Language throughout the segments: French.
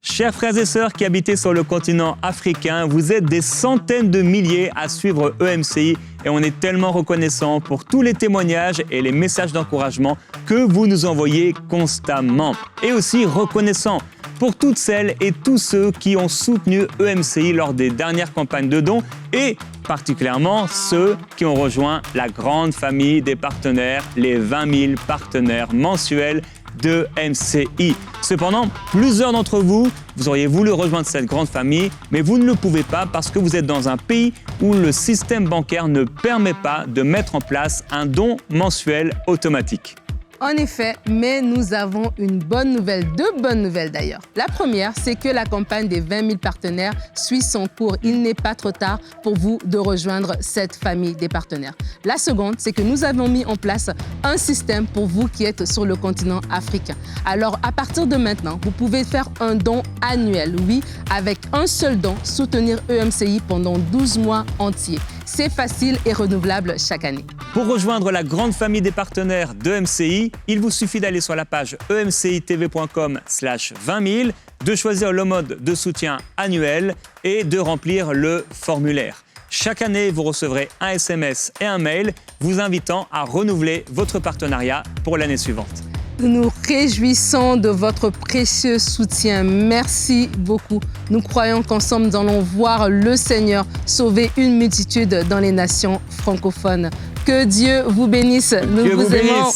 Chers frères et sœurs qui habitez sur le continent africain, vous êtes des centaines de milliers à suivre EMCI et on est tellement reconnaissant pour tous les témoignages et les messages d'encouragement que vous nous envoyez constamment. Et aussi reconnaissant pour toutes celles et tous ceux qui ont soutenu EMCI lors des dernières campagnes de dons et particulièrement ceux qui ont rejoint la grande famille des partenaires, les 20 000 partenaires mensuels de MCI. Cependant, plusieurs d'entre vous, vous auriez voulu rejoindre cette grande famille, mais vous ne le pouvez pas parce que vous êtes dans un pays où le système bancaire ne permet pas de mettre en place un don mensuel automatique. En effet, mais nous avons une bonne nouvelle, deux bonnes nouvelles d'ailleurs. La première, c'est que la campagne des 20 000 partenaires suit son cours. Il n'est pas trop tard pour vous de rejoindre cette famille des partenaires. La seconde, c'est que nous avons mis en place un système pour vous qui êtes sur le continent africain. Alors, à partir de maintenant, vous pouvez faire un don annuel. Oui, avec un seul don, soutenir EMCI pendant 12 mois entiers. C'est facile et renouvelable chaque année. Pour rejoindre la grande famille des partenaires de MCI, il vous suffit d'aller sur la page emcitv.com/20 000, de choisir le mode de soutien annuel et de remplir le formulaire. Chaque année, vous recevrez un SMS et un mail vous invitant à renouveler votre partenariat pour l'année suivante. Nous nous réjouissons de votre précieux soutien. Merci beaucoup. Nous croyons qu'ensemble, nous allons voir le Seigneur sauver une multitude dans les nations francophones. Que Dieu vous bénisse. Nous vous aimons.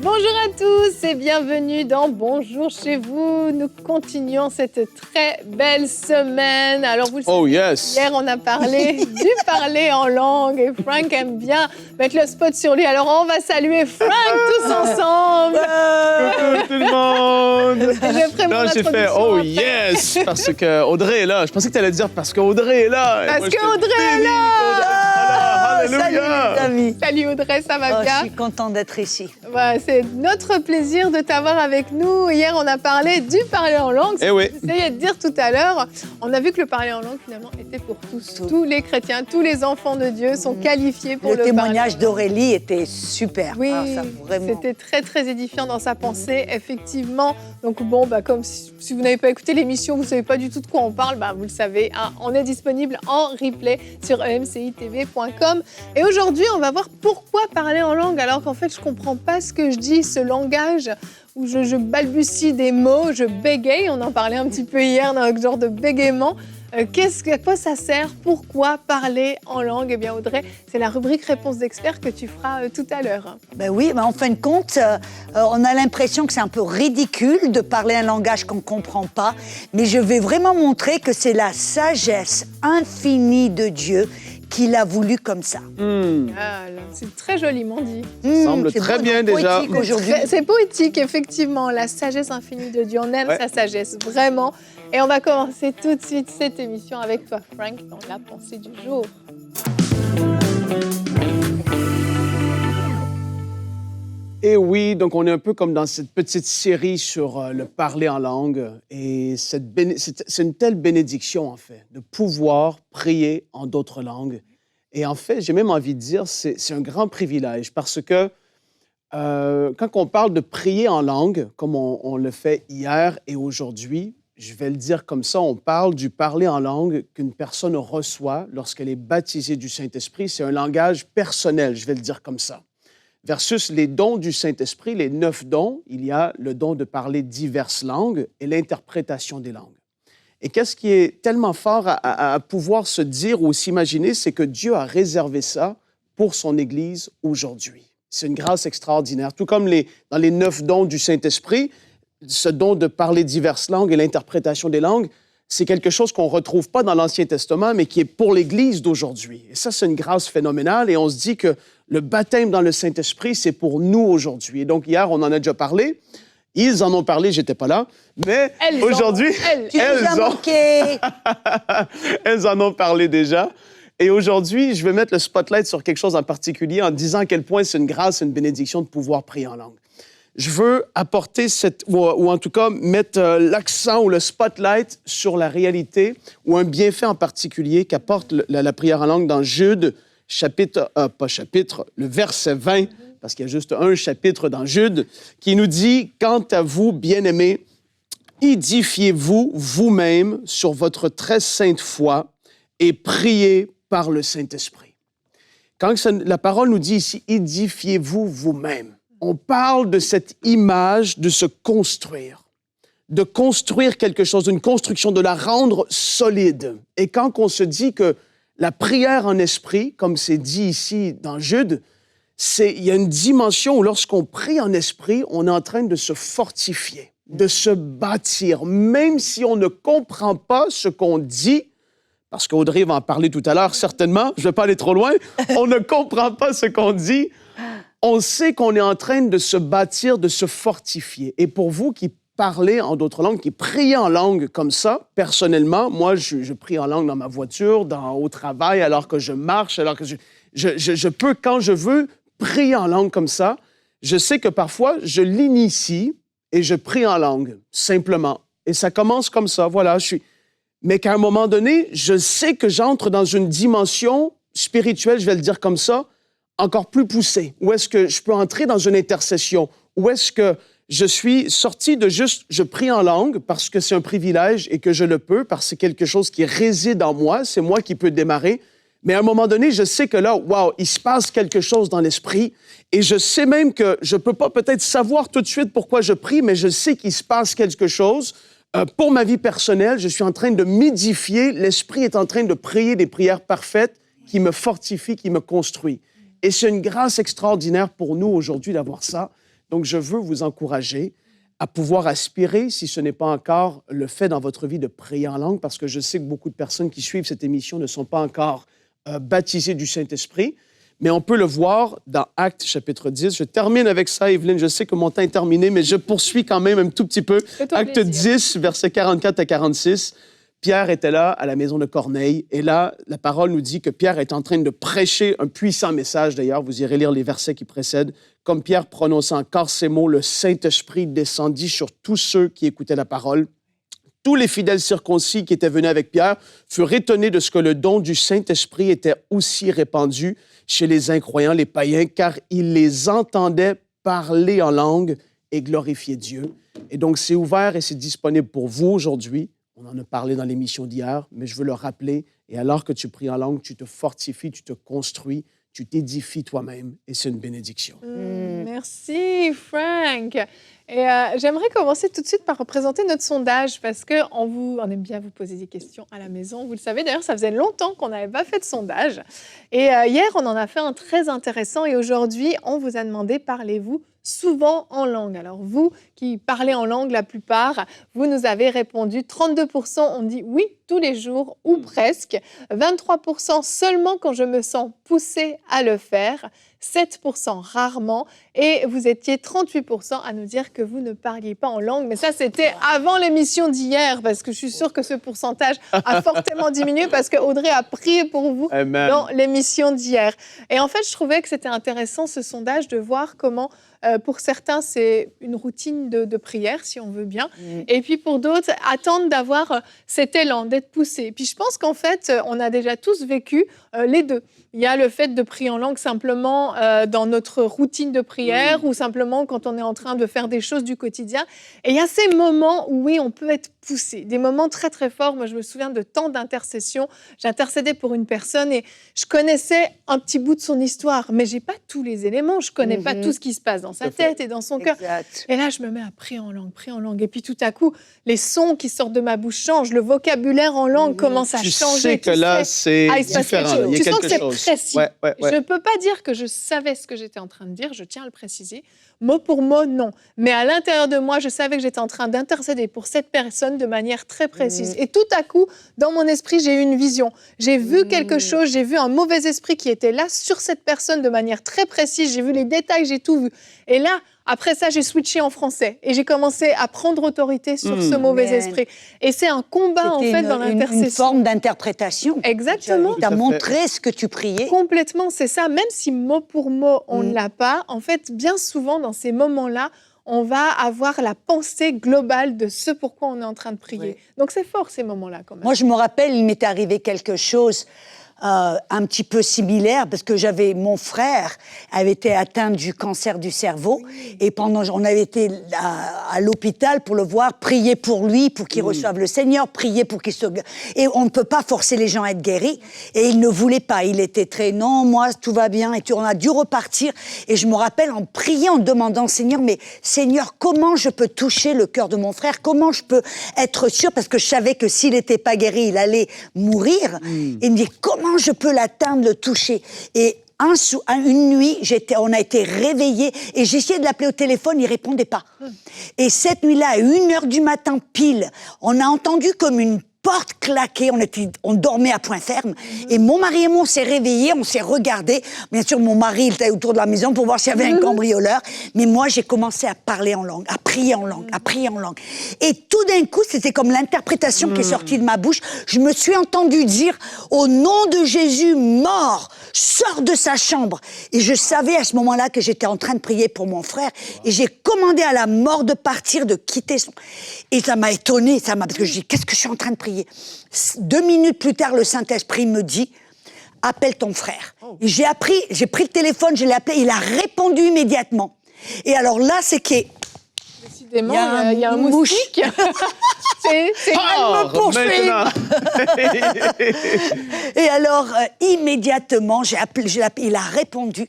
Bonjour à tous et bienvenue dans Bonjour chez vous. Nous continuons cette très belle semaine. Alors vous le savez, hier on a parlé du parler en langue et Frank aime bien mettre le spot sur lui. Alors on va saluer Frank tous ensemble. Tout le monde! J'ai fait oh yes! Parce que Audrey est là. Je pensais que tu allais dire parce qu'Audrey est là. Parce qu'Audrey est là! Alléluia! Salut les amis! Salut Audrey, ça va bien? Je suis contente d'être ici. Ouais, c'est notre plaisir de t'avoir avec nous. Hier, on a parlé du parler en langue. Eh oui. J'essayais de dire tout à l'heure. On a vu que le parler en langue, finalement, était pour tous. Tous les chrétiens, tous les enfants de Dieu sont qualifiés pour le parler. Le témoignage d'Aurélie était super. Oui, vraiment... c'était très, très édifiant dans sa pensée, effectivement. Donc bon, comme si vous n'avez pas écouté l'émission, vous ne savez pas du tout de quoi on parle, vous le savez, hein, on est disponible en replay sur emcitv.com. Et aujourd'hui, on va voir pourquoi parler en langue, alors qu'en fait, je ne comprends pas ce que je dis, ce langage où je balbutie des mots, je bégaye. On en parlait un petit peu hier dans un genre de bégaiement. À quoi ça sert? Pourquoi parler en langue? Eh bien, Audrey, c'est la rubrique Réponse d'experts que tu feras tout à l'heure. Oui, en fin de compte, on a l'impression que c'est un peu ridicule de parler un langage qu'on ne comprend pas, mais je vais vraiment montrer que c'est la sagesse infinie de Dieu qu'il a voulu comme ça. C'est très joliment dit. Ça semble très bien déjà. C'est poétique, effectivement, la sagesse infinie de Dieu. On aime sa sagesse, vraiment. Et on va commencer tout de suite cette émission avec toi, Frank, dans la pensée du jour. Et oui, donc on est un peu comme dans cette petite série sur le parler en langue. Et c'est une telle bénédiction, en fait, de pouvoir prier en d'autres langues. Et en fait, j'ai même envie de dire, c'est un grand privilège parce que quand on parle de prier en langue, comme on le fait hier et aujourd'hui, je vais le dire comme ça, on parle du parler en langue qu'une personne reçoit lorsqu'elle est baptisée du Saint-Esprit. C'est un langage personnel, je vais le dire comme ça. Versus les dons du Saint-Esprit, les 9 dons, il y a le don de parler diverses langues et l'interprétation des langues. Et qu'est-ce qui est tellement fort à pouvoir se dire ou s'imaginer, c'est que Dieu a réservé ça pour son Église aujourd'hui. C'est une grâce extraordinaire. Tout comme dans les 9 dons du Saint-Esprit, ce don de parler diverses langues et l'interprétation des langues, c'est quelque chose qu'on ne retrouve pas dans l'Ancien Testament, mais qui est pour l'Église d'aujourd'hui. Et ça, c'est une grâce phénoménale. Et on se dit que le baptême dans le Saint-Esprit, c'est pour nous aujourd'hui. Et donc, hier, on en a déjà parlé. Ils en ont parlé, j'étais pas là. Mais aujourd'hui, elles en ont parlé déjà. Et aujourd'hui, je vais mettre le spotlight sur quelque chose en particulier en disant à quel point c'est une grâce, une bénédiction de pouvoir prier en langue. Je veux apporter ou en tout cas mettre l'accent ou le spotlight sur la réalité ou un bienfait en particulier qu'apporte la prière en langue dans Jude, le verset 20, parce qu'il y a juste un chapitre dans Jude, qui nous dit « Quant à vous, bien-aimés, édifiez-vous vous-même sur votre très sainte foi et priez par le Saint-Esprit. » Quand la parole nous dit ici « édifiez-vous vous-même », on parle de cette image de se construire, de construire quelque chose, d'une construction, de la rendre solide. Et quand on se dit que la prière en esprit, comme c'est dit ici dans Jude, il y a une dimension où lorsqu'on prie en esprit, on est en train de se fortifier, de se bâtir, même si on ne comprend pas ce qu'on dit, parce qu'Audrey va en parler tout à l'heure, certainement, je ne vais pas aller trop loin, on ne comprend pas ce qu'on dit, on sait qu'on est en train de se bâtir, de se fortifier. Et pour vous qui parlez en d'autres langues, qui priez en langue comme ça, personnellement, moi, je prie en langue dans ma voiture, au travail, alors que je marche, alors que je peux, quand je veux, prier en langue comme ça. Je sais que parfois, je l'initie et je prie en langue, simplement. Et ça commence comme ça, voilà, Mais qu'à un moment donné, je sais que j'entre dans une dimension spirituelle, je vais le dire comme ça, encore plus poussée. Où est-ce que je peux entrer dans une intercession? Où est-ce que je suis sorti de juste, je prie en langue parce que c'est un privilège et que je le peux, parce que c'est quelque chose qui réside en moi, c'est moi qui peux démarrer. Mais à un moment donné, je sais que là, wow, il se passe quelque chose dans l'esprit et je sais même que je ne peux pas peut-être savoir tout de suite pourquoi je prie, mais je sais qu'il se passe quelque chose. Pour ma vie personnelle, je suis en train de m'édifier. L'Esprit est en train de prier des prières parfaites qui me fortifient, qui me construisent. Et c'est une grâce extraordinaire pour nous aujourd'hui d'avoir ça. Donc, je veux vous encourager à pouvoir aspirer, si ce n'est pas encore le fait dans votre vie, de prier en langue, parce que je sais que beaucoup de personnes qui suivent cette émission ne sont pas encore baptisées du Saint-Esprit. Mais on peut le voir dans Actes chapitre 10. Je termine avec ça, Evelyne. Je sais que mon temps est terminé, mais je poursuis quand même un tout petit peu. Actes 10, versets 44 à 46. Pierre était là, à la maison de Corneille. Et là, la parole nous dit que Pierre est en train de prêcher un puissant message. D'ailleurs, vous irez lire les versets qui précèdent. Comme Pierre prononçait encore ces mots, le Saint-Esprit descendit sur tous ceux qui écoutaient la parole. Tous les fidèles circoncis qui étaient venus avec Pierre furent étonnés de ce que le don du Saint-Esprit était aussi répandu chez les incroyants, les païens, car ils les entendaient parler en langue et glorifier Dieu. Et donc, c'est ouvert et c'est disponible pour vous aujourd'hui. On en a parlé dans l'émission d'hier, mais je veux le rappeler. Et alors que tu pries en langue, tu te fortifies, tu te construis, tu t'édifies toi-même et c'est une bénédiction. Merci, Frank. Et j'aimerais commencer tout de suite par représenter notre sondage parce qu'on aime bien vous poser des questions à la maison. Vous le savez, d'ailleurs, ça faisait longtemps qu'on n'avait pas fait de sondage. Et hier, on en a fait un très intéressant. Et aujourd'hui, on vous a demandé, parlez-vous souvent en langue. Alors vous qui parlez en langue la plupart, vous nous avez répondu 32% ont dit oui tous les jours ou presque, 23% seulement quand je me sens poussée à le faire, 7% rarement et vous étiez 38% à nous dire que vous ne parliez pas en langue. Mais ça, c'était avant l'émission d'hier parce que je suis sûre que ce pourcentage a fortement diminué parce que Audrey a prié pour vous dans l'émission d'hier. Et en fait, je trouvais que c'était intéressant ce sondage de voir comment pour certains, c'est une routine de prière, si on veut bien. Et puis pour d'autres, attendent d'avoir cet élan, d'être poussés. Puis je pense qu'en fait, on a déjà tous vécu les deux. Il y a le fait de prier en langue simplement dans notre routine de prière ou simplement quand on est en train de faire des choses du quotidien. Et il y a ces moments où, oui, on peut être poussé. Des moments très, très forts. Moi, je me souviens de temps d'intercession. J'intercédais pour une personne et je connaissais un petit bout de son histoire, mais je n'ai pas tous les éléments. Je ne connais pas tout ce qui se passe dans sa tête et dans son cœur. Et là, je me mets à prier en langue. Et puis tout à coup, les sons qui sortent de ma bouche changent. Le vocabulaire en langue commence à changer. Tu sais que là, c'est différent. Tu sens que c'est précis. Ouais. Je ne peux pas dire que je savais ce que j'étais en train de dire. Je tiens à le préciser. Mot pour mot, non. Mais à l'intérieur de moi, je savais que j'étais en train d'intercéder pour cette personne de manière très précise. Et tout à coup, dans mon esprit, j'ai eu une vision. J'ai vu quelque chose, j'ai vu un mauvais esprit qui était là sur cette personne de manière très précise. J'ai vu les détails, j'ai tout vu. Et là, après ça, j'ai switché en français et j'ai commencé à prendre autorité sur ce mauvais esprit. Et c'est un combat, en fait, dans l'intercession. Une forme d'interprétation. Exactement. Tu as montré ce que tu priais. Complètement, c'est ça. Même si mot pour mot, on ne l'a pas, en fait, bien souvent, dans ces moments-là, on va avoir la pensée globale de ce pourquoi on est en train de prier. Donc, c'est fort, ces moments-là, quand même. Moi, je me rappelle, il m'était arrivé quelque chose un petit peu similaire parce que mon frère avait été atteint du cancer du cerveau et on avait été à l'hôpital pour le voir, prier pour lui, pour qu'il reçoive le Seigneur, prier pour qu'il se... Et on ne peut pas forcer les gens à être guéris et il ne voulait pas. Il était très, non, moi, tout va bien et on a dû repartir et je me rappelle en priant, en demandant, Seigneur, mais Seigneur, comment je peux toucher le cœur de mon frère? Comment je peux être sûr? Parce que je savais que s'il n'était pas guéri, il allait mourir. Et il me dit, comment je peux l'atteindre, le toucher? Et une nuit, on a été réveillés et j'essayais de l'appeler au téléphone, il répondait pas. Et cette nuit-là, à 1h du matin pile, on a entendu comme une porte claquée, on dormait à point ferme, et mon mari et moi, on s'est réveillés, on s'est regardés. Bien sûr, mon mari, il était autour de la maison pour voir s'il y avait un cambrioleur, mais moi, j'ai commencé à parler en langue, à prier en langue, à prier en langue. Et tout d'un coup, c'était comme l'interprétation qui est sortie de ma bouche. Je me suis entendue dire, au nom de Jésus, mort, sors de sa chambre. Et je savais à ce moment-là que j'étais en train de prier pour mon frère, et j'ai commandé à la mort de partir, de quitter son... Et ça m'a étonnée, parce que je dis, qu'est-ce que je suis en train de prier? 2 minutes plus tard, le Saint-Esprit me dit, appelle ton frère. Et j'ai pris le téléphone, je l'ai appelé, il a répondu immédiatement. Et alors là, c'est que... Décidément, il y a un moustique. Elle me poursuit. Et alors, immédiatement, j'ai appelé, il a répondu.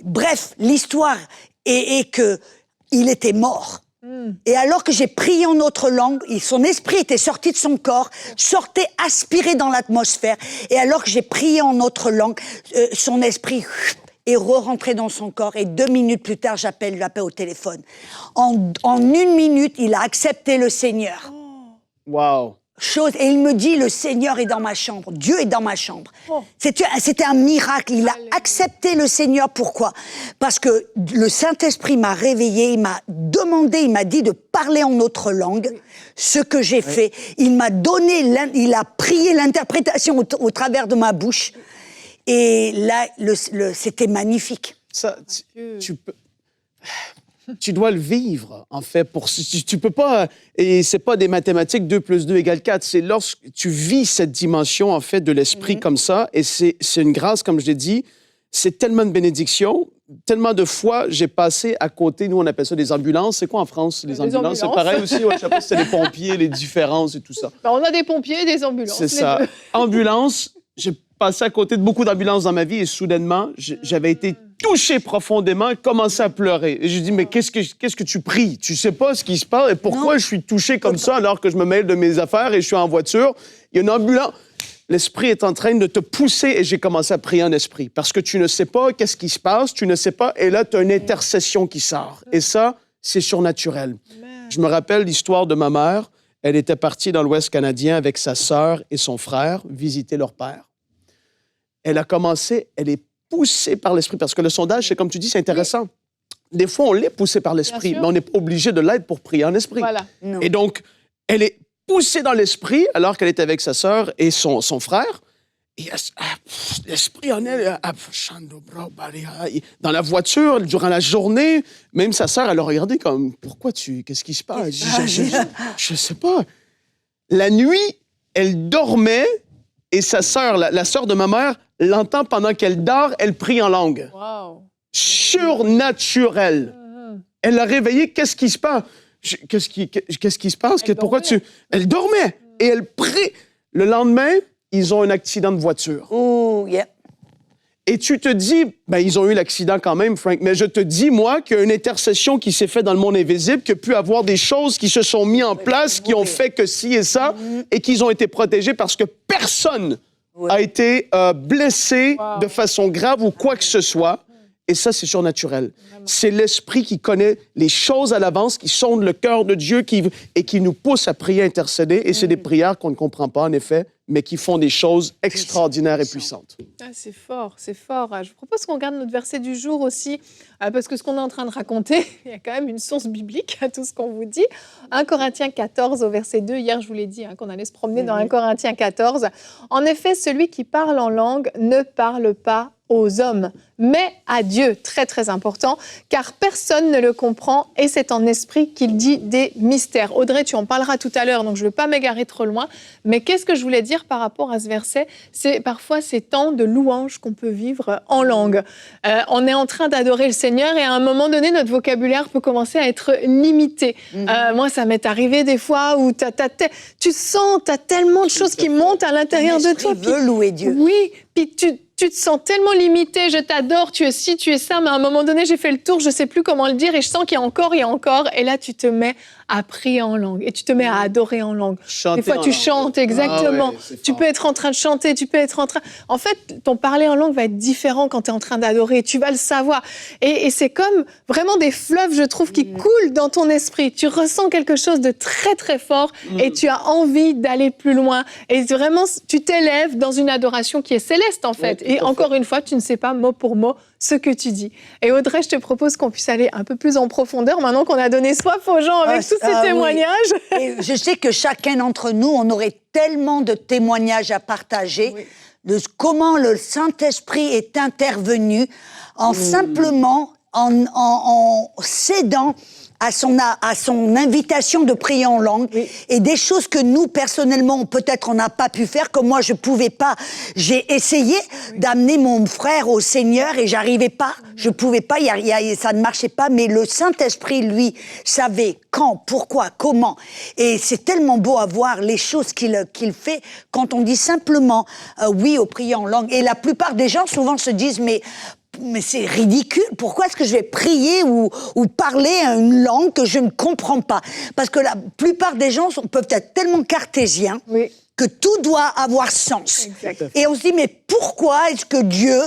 Bref, l'histoire est que il était mort. Et alors que j'ai prié en autre langue, son esprit était sorti de son corps, sortait aspiré dans l'atmosphère. Et alors que j'ai prié en autre langue, son esprit est re-rentré dans son corps. Et 2 minutes plus tard, j'appelle au téléphone. En 1 minute, il a accepté le Seigneur. Wow. Et il me dit, le Seigneur est dans ma chambre, Dieu est dans ma chambre. C'était un miracle, il a accepté le Seigneur. Pourquoi? Parce que le Saint-Esprit m'a réveillé, il m'a demandé, il m'a dit de parler en autre langue, ce que j'ai fait. Il m'a donné, il a prié l'interprétation au travers de ma bouche. Et là, c'était magnifique. Ça, tu dois le vivre, en fait. Tu peux pas... Et c'est pas des mathématiques, 2 + 2 = 4. C'est lorsque tu vis cette dimension, en fait, de l'esprit comme ça. Et c'est une grâce, comme je l'ai dit. C'est tellement de bénédiction. Tellement de fois, j'ai passé à côté, nous, on appelle ça des ambulances. C'est quoi en France, les ambulances? C'est pareil aussi. Ouais, je sais pas si c'est les pompiers, les différences et tout ça. Ben, on a des pompiers et des ambulances. C'est ça. Ambulance, j'ai passé à côté de beaucoup d'ambulances dans ma vie et soudainement, j'avais été touché profondément et commencé à pleurer. Et j'ai dit, mais qu'est-ce que tu pries? Tu sais pas ce qui se passe et pourquoi je suis touché comme ça alors que je me mêle de mes affaires et je suis en voiture? Il y a une ambulance. L'esprit est en train de te pousser et j'ai commencé à prier en esprit. Parce que tu ne sais pas qu'est-ce qui se passe, tu ne sais pas, et là, tu as une intercession qui sort. Et ça, c'est surnaturel. Je me rappelle l'histoire de ma mère. Elle était partie dans l'Ouest canadien avec sa sœur et son frère visiter leur père. Elle est poussée par l'esprit, parce que le sondage, c'est comme tu dis, c'est intéressant. Des fois, on l'est poussé par l'esprit, mais on est obligé de l'être pour prier en esprit. Voilà. Et donc, elle est poussée dans l'esprit alors qu'elle était avec sa sœur et son frère. Et l'esprit en elle, dans la voiture, durant la journée, même sa sœur, elle a regardé comme, qu'est-ce qui se passe? Je sais pas. La nuit, elle dormait et sa sœur, la sœur de ma mère, l'entend pendant qu'elle dort, elle prie en langue. Wow. Surnaturel. Elle l'a réveillée, qu'est-ce qui se passe? Qu'est-ce qui se passe? Elle dormait et elle prie. Le lendemain, ils ont un accident de voiture. Oh, yeah. Et tu te dis, ils ont eu l'accident quand même, Frank, mais je te dis, moi, qu'il y a une intercession qui s'est faite dans le monde invisible, qu'il y a pu avoir des choses qui se sont mises en place, qui ont fait que ci et ça, et qu'ils ont été protégés parce que personne a été blessé de façon grave ou quoi que ce soit. Et ça, c'est surnaturel. C'est l'esprit qui connaît les choses à l'avance, qui sonde le cœur de Dieu et qui nous pousse à prier, intercéder. Et c'est des prières qu'on ne comprend pas, en effet, mais qui font des choses extraordinaires et puissantes. Ah, c'est fort, c'est fort. Je vous propose qu'on regarde notre verset du jour aussi, parce que ce qu'on est en train de raconter, il y a quand même une source biblique à tout ce qu'on vous dit. 1 Corinthiens 14 au verset 2. Hier, je vous l'ai dit, qu'on allait se promener dans 1 Corinthiens 14. En effet, celui qui parle en langue ne parle pas aux hommes, mais à Dieu. Très, très important, car personne ne le comprend et c'est en esprit qu'il dit des mystères. Audrey, tu en parleras tout à l'heure, donc je ne veux pas m'égarer trop loin. Mais qu'est-ce que je voulais dire par rapport à ce verset? C'est parfois ces temps de louange qu'on peut vivre en langue. On est en train d'adorer le Seigneur et à un moment donné, notre vocabulaire peut commencer à être limité. Moi, ça m'est arrivé des fois où tu sens, tu as tellement de choses qui montent à l'intérieur de toi. Tu veux louer Dieu. Oui, puis tu te sens tellement limité, je t'adore, tu es ci, tu es ça, mais à un moment donné, j'ai fait le tour, je ne sais plus comment le dire, et je sens qu'il y a encore, et là, tu te mets à prier en langue, et tu te mets à adorer en langue. Chanter des fois, tu chantes, exactement. Ah ouais, tu peux être en train de chanter, tu peux être en train... En fait, ton parler en langue va être différent quand tu es en train d'adorer, tu vas le savoir. Et c'est comme vraiment des fleuves, je trouve, qui coulent dans ton esprit. Tu ressens quelque chose de très, très fort, et tu as envie d'aller plus loin. Et vraiment, tu t'élèves dans une adoration qui est céleste, en fait. Ouais, et encore une fois, tu ne sais pas mot pour mot ce que tu dis. Et Audrey, je te propose qu'on puisse aller un peu plus en profondeur maintenant qu'on a donné soif aux gens avec tous ces témoignages. Oui. Et je sais que chacun d'entre nous, on aurait tellement de témoignages à partager de comment le Saint-Esprit est intervenu en simplement en cédant à son invitation de prier en langue et des choses que nous, personnellement, peut-être on n'a pas pu faire, comme moi, je pouvais pas. J'ai essayé d'amener mon frère au Seigneur et j'arrivais pas. Je pouvais pas, ça ne marchait pas, mais le Saint-Esprit, lui, savait quand, pourquoi, comment. Et c'est tellement beau à voir les choses qu'il fait quand on dit simplement oui au prier en langue. Et la plupart des gens, souvent, se disent, mais c'est ridicule, pourquoi est-ce que je vais prier ou parler une langue que je ne comprends pas? Parce que la plupart des gens peuvent être tellement cartésiens que tout doit avoir sens. Exact. Et on se dit, mais pourquoi est-ce que Dieu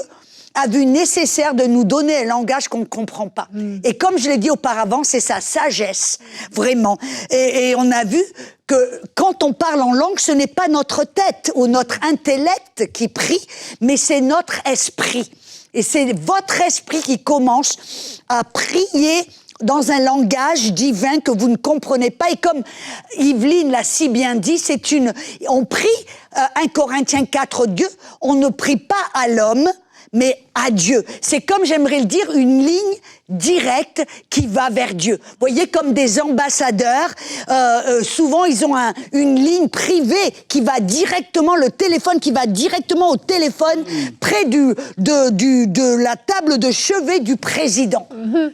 a vu nécessaire de nous donner un langage qu'on ne comprend pas? Et comme je l'ai dit auparavant, c'est sa sagesse, vraiment. Et on a vu que quand on parle en langue, ce n'est pas notre tête ou notre intellect qui prie, mais c'est notre esprit. Et c'est votre esprit qui commence à prier dans un langage divin que vous ne comprenez pas. Et comme Yveline l'a si bien dit, on prie, 1 Corinthiens 4, Dieu, on ne prie pas à l'homme, mais à Dieu. C'est comme, j'aimerais le dire, une ligne directe qui va vers Dieu. Vous voyez, comme des ambassadeurs, souvent ils ont une ligne privée qui va directement, le téléphone qui va directement au téléphone près de la table de chevet du président.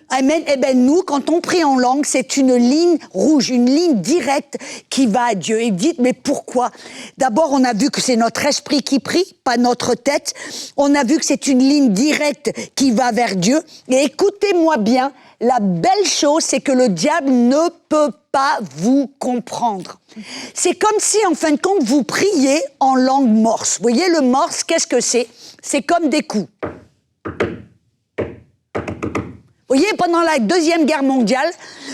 Amen. Eh bien nous, quand on prie en langue, c'est une ligne rouge, une ligne directe qui va à Dieu. Et dites, mais pourquoi? D'abord, on a vu que c'est notre esprit qui prie, pas notre tête. On a vu que c'est une ligne directe qui va vers Dieu. Et écoutez-moi bien, la belle chose, c'est que le diable ne peut pas vous comprendre. C'est comme si, en fin de compte, vous priez en langue morse. Vous voyez, le morse, qu'est-ce que c'est? C'est comme des coups. Vous voyez, pendant la Deuxième Guerre mondiale,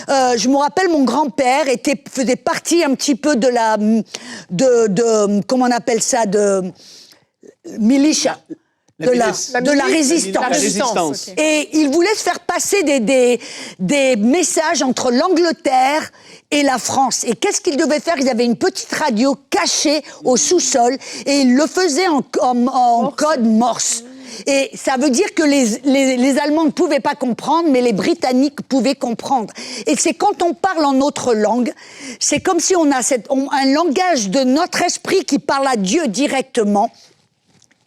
je me rappelle, mon grand-père faisait partie un petit peu comment on appelle ça, de militia. De la résistance. Okay. Et il voulait se faire passer des messages entre l'Angleterre et la France. Et qu'est-ce qu'ils devaient faire? Ils avaient une petite radio cachée au sous-sol et ils le faisaient en code morse. Et ça veut dire que les Allemands ne pouvaient pas comprendre, mais les Britanniques pouvaient comprendre. Et c'est quand on parle en notre langue, c'est comme si on a un langage de notre esprit qui parle à Dieu directement.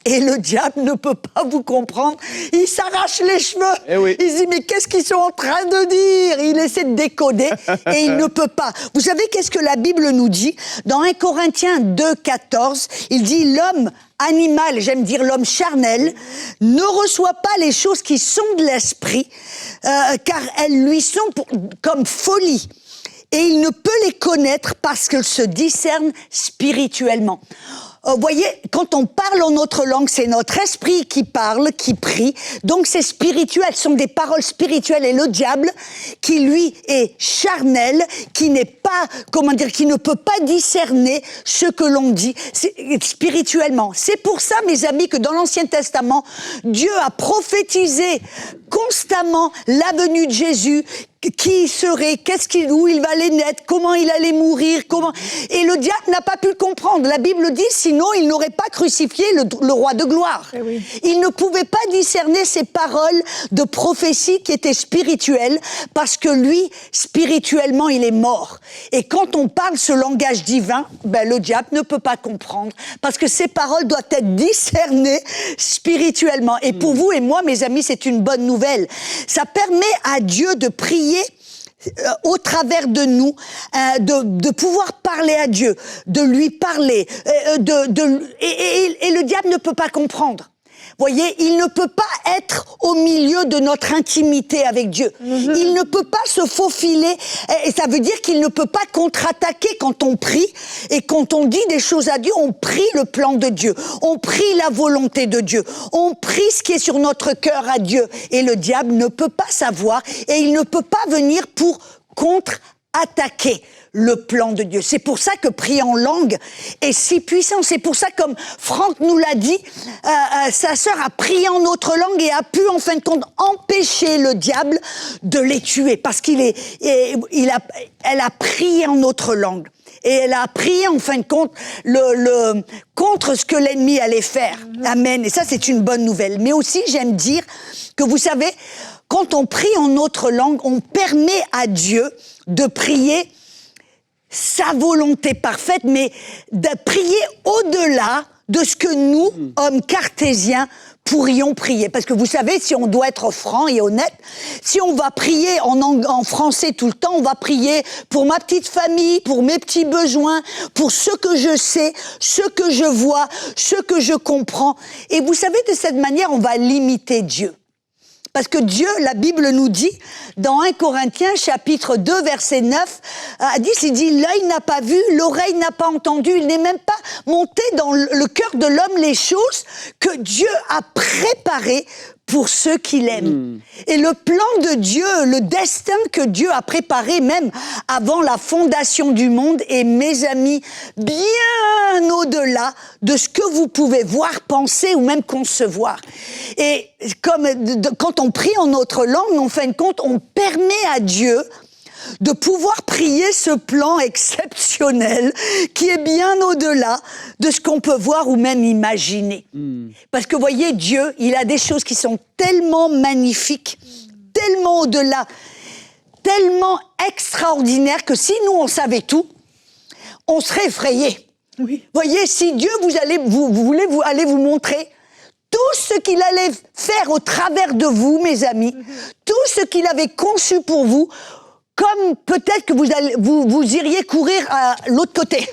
Et le diable ne peut pas vous comprendre. Il s'arrache les cheveux. Eh oui. Il se dit, mais qu'est-ce qu'ils sont en train de dire? Il essaie de décoder et il ne peut pas. Vous savez qu'est-ce que la Bible nous dit? Dans 1 Corinthiens 2, 14, il dit, l'homme animal, j'aime dire l'homme charnel, ne reçoit pas les choses qui sont de l'esprit, car elles lui sont comme folie. Et il ne peut les connaître parce qu'elles se discernent spirituellement. Vous voyez, quand on parle en notre langue, c'est notre esprit qui parle, qui prie. Donc c'est spirituel, ce sont des paroles spirituelles. Et le diable, qui lui est charnel, qui n'est pas, qui ne peut pas discerner ce que l'on dit spirituellement. C'est pour ça, mes amis, que dans l'Ancien Testament, Dieu a prophétisé constamment la venue de Jésus, qui il serait, où il allait naître, comment il allait mourir, Et le diable n'a pas pu le comprendre. La Bible dit, sinon il n'aurait pas crucifié le roi de gloire. Eh oui. Il ne pouvait pas discerner ces paroles de prophétie qui étaient spirituelles, parce que lui, spirituellement, il est mort. Et quand on parle ce langage divin, le diable ne peut pas comprendre, parce que ces paroles doivent être discernées spirituellement. Et pour vous et moi, mes amis, c'est une bonne nouvelle. Ça permet à Dieu de prier au travers de nous, de pouvoir parler à Dieu, de lui parler, et le diable ne peut pas comprendre. Voyez, il ne peut pas être au milieu de notre intimité avec Dieu. Il ne peut pas se faufiler, et ça veut dire qu'il ne peut pas contre-attaquer quand on prie, et quand on dit des choses à Dieu, on prie le plan de Dieu, on prie la volonté de Dieu, on prie ce qui est sur notre cœur à Dieu, et le diable ne peut pas savoir, et il ne peut pas venir pour contre-attaquer le plan de Dieu. C'est pour ça que prier en langue est si puissant. C'est pour ça, comme Franck nous l'a dit, sa sœur a prié en autre langue et a pu, en fin de compte, empêcher le diable de les tuer. Parce elle a prié en autre langue. Et elle a prié, en fin de compte, contre ce que l'ennemi allait faire. Amen. Et ça, c'est une bonne nouvelle. Mais aussi, j'aime dire que, vous savez, quand on prie en autre langue, on permet à Dieu de prier sa volonté parfaite, mais de prier au-delà de ce que nous, hommes cartésiens, pourrions prier. Parce que vous savez, si on doit être franc et honnête, si on va prier en français tout le temps, on va prier pour ma petite famille, pour mes petits besoins, pour ce que je sais, ce que je vois, ce que je comprends. Et vous savez, de cette manière, on va limiter Dieu. Parce que Dieu, la Bible nous dit, dans 1 Corinthiens, chapitre 2, verset 9, il dit, l'œil n'a pas vu, l'oreille n'a pas entendu, il n'est même pas monté dans le cœur de l'homme les choses que Dieu a préparées pour ceux qui l'aiment. Et le plan de Dieu, le destin que Dieu a préparé même avant la fondation du monde est, mes amis, bien au-delà de ce que vous pouvez voir, penser ou même concevoir. Et quand on prie en notre langue, en fin de compte, on permet à Dieu de pouvoir prier ce plan exceptionnel qui est bien au-delà de ce qu'on peut voir ou même imaginer. Parce que, voyez, Dieu, il a des choses qui sont tellement magnifiques, tellement au-delà, tellement extraordinaires que si nous, on savait tout, on serait effrayés. Oui. Voyez, si Dieu, vous voulez vous montrer tout ce qu'il allait faire au travers de vous, mes amis, tout ce qu'il avait conçu pour vous, comme peut-être que vous iriez courir à l'autre côté.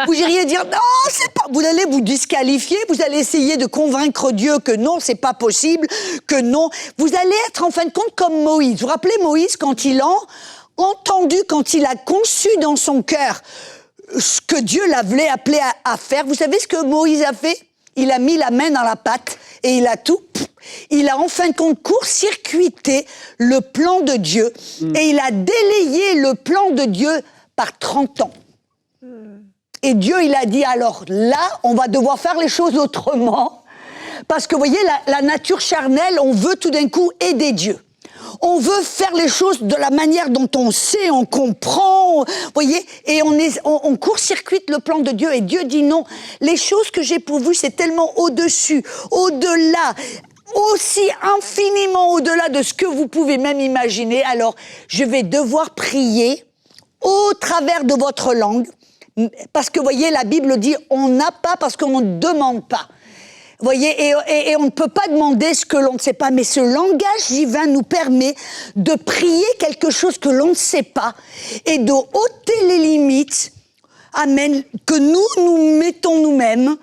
Vous iriez dire, non, c'est pas... Vous allez vous disqualifier, vous allez essayer de convaincre Dieu que non, c'est pas possible, que non. Vous allez être, en fin de compte, comme Moïse. Vous vous rappelez Moïse, quand il a entendu, quand il a conçu dans son cœur ce que Dieu l'avait appelé à faire, vous savez ce que Moïse a fait? Il a mis la main dans la pâte et il a tout... Il a en fin de compte court-circuité le plan de Dieu et il a délayé le plan de Dieu par 30 ans. Et Dieu, il a dit, alors là, on va devoir faire les choses autrement. Parce que, vous voyez, la nature charnelle, on veut tout d'un coup aider Dieu. On veut faire les choses de la manière dont on sait, on comprend, vous voyez, et on court-circuite le plan de Dieu. Et Dieu dit non, les choses que j'ai pour vous, c'est tellement au-dessus, au-delà, aussi infiniment au-delà de ce que vous pouvez même imaginer. Alors, je vais devoir prier au travers de votre langue, parce que, vous voyez, la Bible dit, on n'a pas parce qu'on ne demande pas. Vous voyez, et on ne peut pas demander ce que l'on ne sait pas, mais ce langage divin nous permet de prier quelque chose que l'on ne sait pas et de ôter les limites, amen, que nous mettons nous-mêmes,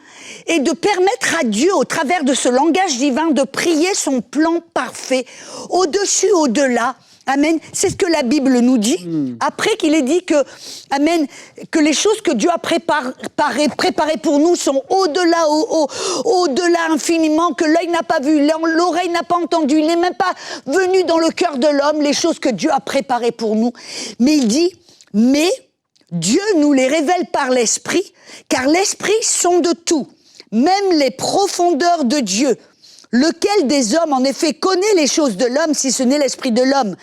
et de permettre à Dieu, au travers de ce langage divin, de prier son plan parfait, au-dessus, au-delà. Amen. C'est ce que la Bible nous dit. Après qu'il ait dit que, amen, que les choses que Dieu a préparées pour nous sont au-delà, au-delà infiniment, que l'œil n'a pas vu, l'oreille n'a pas entendu, il n'est même pas venu dans le cœur de l'homme, les choses que Dieu a préparées pour nous. Mais il dit, mais Dieu nous les révèle par l'Esprit, car l'Esprit sonde tout, même les profondeurs de Dieu. Lequel des hommes, en effet, connaît les choses de l'homme si ce n'est l'esprit de l'homme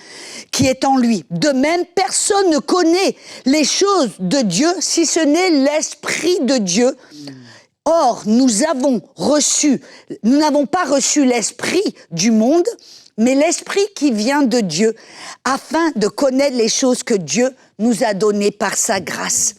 qui est en lui? De même, personne ne connaît les choses de Dieu si ce n'est l'esprit de Dieu. Or, nous n'avons pas reçu l'esprit du monde, mais l'esprit qui vient de Dieu, afin de connaître les choses que Dieu nous a données par sa grâce.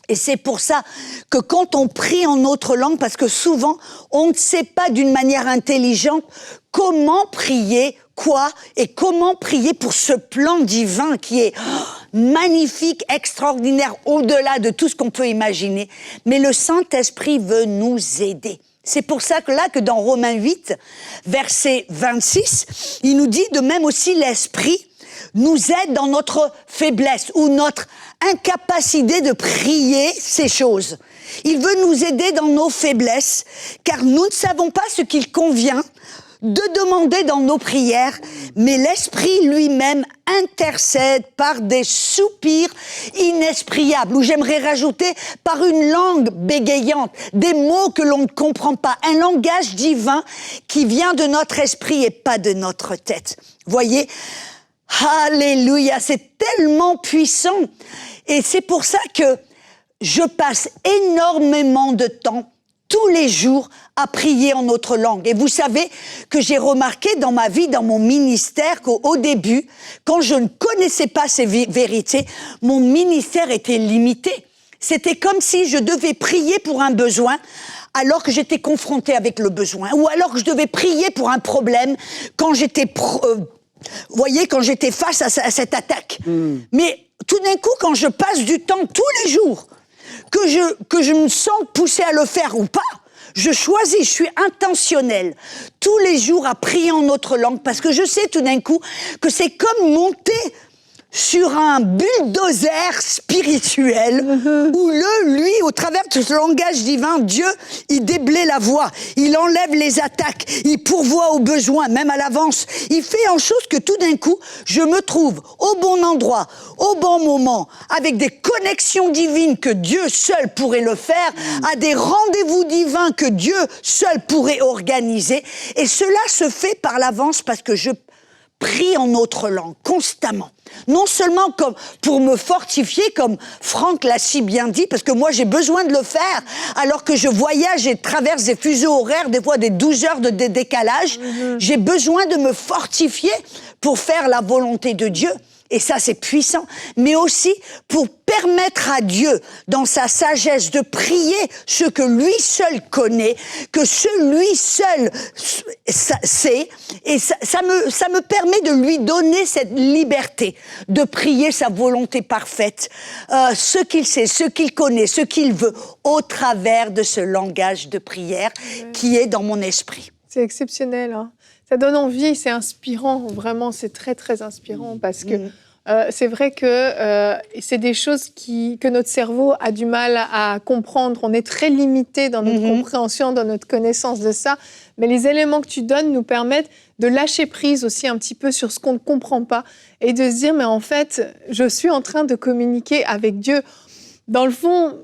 Et c'est pour ça que quand on prie en autre langue, parce que souvent, on ne sait pas d'une manière intelligente comment prier, quoi, et comment prier pour ce plan divin qui est magnifique, extraordinaire, au-delà de tout ce qu'on peut imaginer. Mais le Saint-Esprit veut nous aider. C'est pour ça que dans Romains 8, verset 26, il nous dit de même aussi l'Esprit nous aide dans notre faiblesse ou notre incapacité de prier ces choses. Il veut nous aider dans nos faiblesses, car nous ne savons pas ce qu'il convient de demander dans nos prières, mais l'Esprit lui-même intercède par des soupirs inexpriables, ou j'aimerais rajouter par une langue bégayante, des mots que l'on ne comprend pas, un langage divin qui vient de notre esprit et pas de notre tête. Voyez, alléluia, c'est tellement puissant. Et c'est pour ça que je passe énormément de temps tous les jours à prier en autre langue. Et vous savez que j'ai remarqué dans ma vie, dans mon ministère, qu'au début, quand je ne connaissais pas ces vérités, mon ministère était limité. C'était comme si je devais prier pour un besoin alors que j'étais confrontée avec le besoin, ou alors que je devais prier pour un problème quand j'étais quand j'étais face à cette attaque. Mais tout d'un coup, quand je passe du temps tous les jours, que je me sens poussée à le faire ou pas, je choisis, je suis intentionnelle tous les jours à prier en autre langue, parce que je sais tout d'un coup que c'est comme monter sur un bulldozer spirituel où lui, au travers de ce langage divin, Dieu, il déblaye la voie, il enlève les attaques, il pourvoit aux besoins, même à l'avance. Il fait en sorte que tout d'un coup, je me trouve au bon endroit, au bon moment, avec des connexions divines que Dieu seul pourrait le faire, à des rendez-vous divins que Dieu seul pourrait organiser. Et cela se fait par l'avance parce que je prie en autre langue, constamment. Non seulement comme pour me fortifier, comme Franck l'a si bien dit, parce que moi j'ai besoin de le faire, alors que je voyage et traverse des fuseaux horaires, des fois des 12 heures de décalage, j'ai besoin de me fortifier pour faire la volonté de Dieu. Et ça, c'est puissant. Mais aussi pour permettre à Dieu, dans sa sagesse, de prier ce que lui seul connaît, que lui seul sait. Et ça me permet de lui donner cette liberté de prier sa volonté parfaite, ce qu'il sait, ce qu'il connaît, ce qu'il veut, au travers de ce langage de prière qui est dans mon esprit. C'est exceptionnel, hein. Ça donne envie, c'est inspirant, vraiment, c'est très, très inspirant parce que c'est vrai que c'est des choses que notre cerveau a du mal à comprendre. On est très limité dans notre compréhension, dans notre connaissance de ça. Mais les éléments que tu donnes nous permettent de lâcher prise aussi un petit peu sur ce qu'on ne comprend pas et de se dire, mais en fait, je suis en train de communiquer avec Dieu. Dans le fond,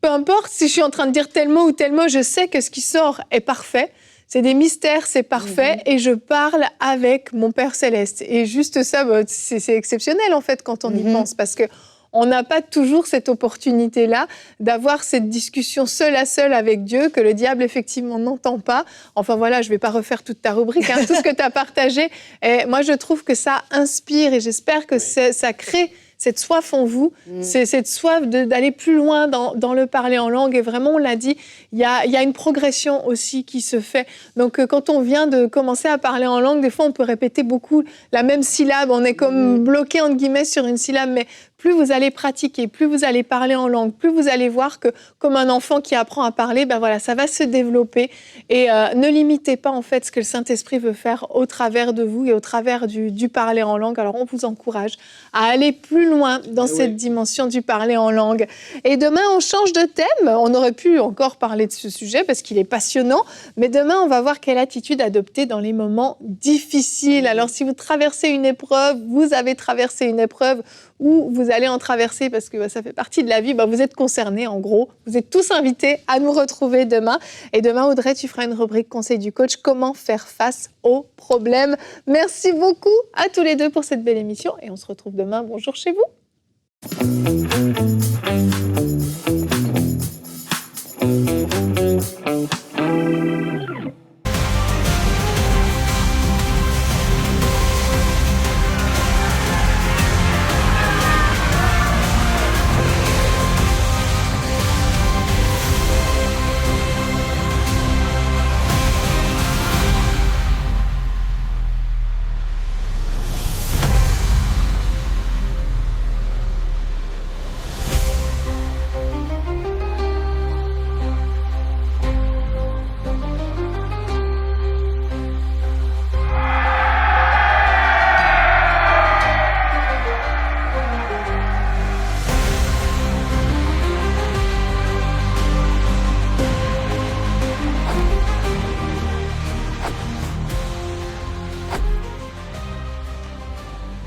peu importe si je suis en train de dire tel mot ou tel mot, je sais que ce qui sort est parfait. C'est des mystères, c'est parfait, et je parle avec mon Père Céleste. Et juste ça, c'est exceptionnel en fait quand on y pense, parce qu'on n'a pas toujours cette opportunité-là d'avoir cette discussion seul à seul avec Dieu, que le diable effectivement n'entend pas. Enfin voilà, je ne vais pas refaire toute ta rubrique, hein, tout ce que tu as partagé. Et moi, je trouve que ça inspire, et j'espère que ça crée cette soif en vous, c'est cette soif d'aller plus loin dans le parler en langue. Et vraiment, on l'a dit, il y a une progression aussi qui se fait. Donc, quand on vient de commencer à parler en langue, des fois, on peut répéter beaucoup la même syllabe. On est comme bloqué, entre guillemets, sur une syllabe. Mais plus vous allez pratiquer, plus vous allez parler en langue, plus vous allez voir que, comme un enfant qui apprend à parler, ben voilà, ça va se développer. Et ne limitez pas, en fait, ce que le Saint-Esprit veut faire au travers de vous et au travers du parler en langue. Alors, on vous encourage à aller plus loin dans cette dimension du parler en langue. Et demain, on change de thème. On aurait pu encore parler de ce sujet parce qu'il est passionnant. Mais demain, on va voir quelle attitude adopter dans les moments difficiles. Alors, si vous traversez une épreuve, vous avez traversé une épreuve où vous vous allez en traverser parce que ça fait partie de la vie, vous êtes concernés en gros. Vous êtes tous invités à nous retrouver demain. Et demain, Audrey, tu feras une rubrique conseil du coach, comment faire face aux problèmes. Merci beaucoup à tous les deux pour cette belle émission et on se retrouve demain. Bonjour chez vous.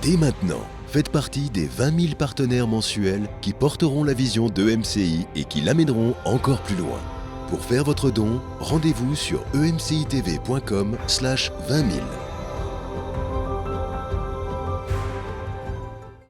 Dès maintenant, faites partie des 20 000 partenaires mensuels qui porteront la vision d'EMCI et qui l'amèneront encore plus loin. Pour faire votre don, rendez-vous sur emcitv.com/20 000.